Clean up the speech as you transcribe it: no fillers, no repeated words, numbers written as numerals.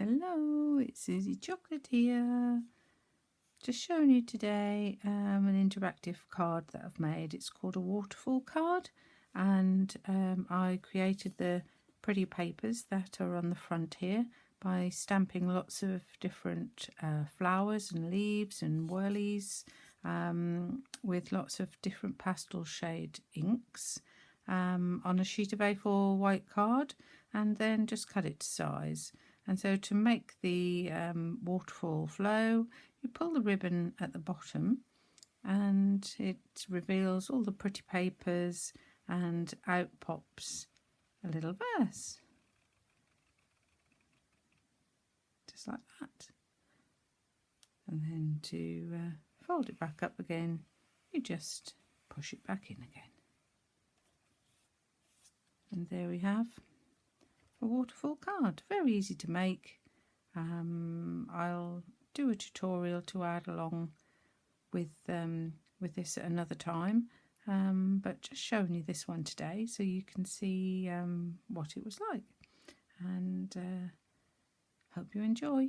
Hello, it's SuziChoclat here. Just showing you today an interactive card that I've made. It's called a waterfall card, and I created the pretty papers that are on the front here by stamping lots of different flowers and leaves and whirlies with lots of different pastel shade inks on a sheet of A4 white card, and then just cut it to size. And so to make the waterfall flow, you pull the ribbon at the bottom and it reveals all the pretty papers, and out pops a little verse. Just like that. And then to fold it back up again, you just push it back in again. And there we have a waterfall card. Very easy to make. I'll do a tutorial to add along with this at another time, but just showing you this one today so you can see what it was like, and hope you enjoy.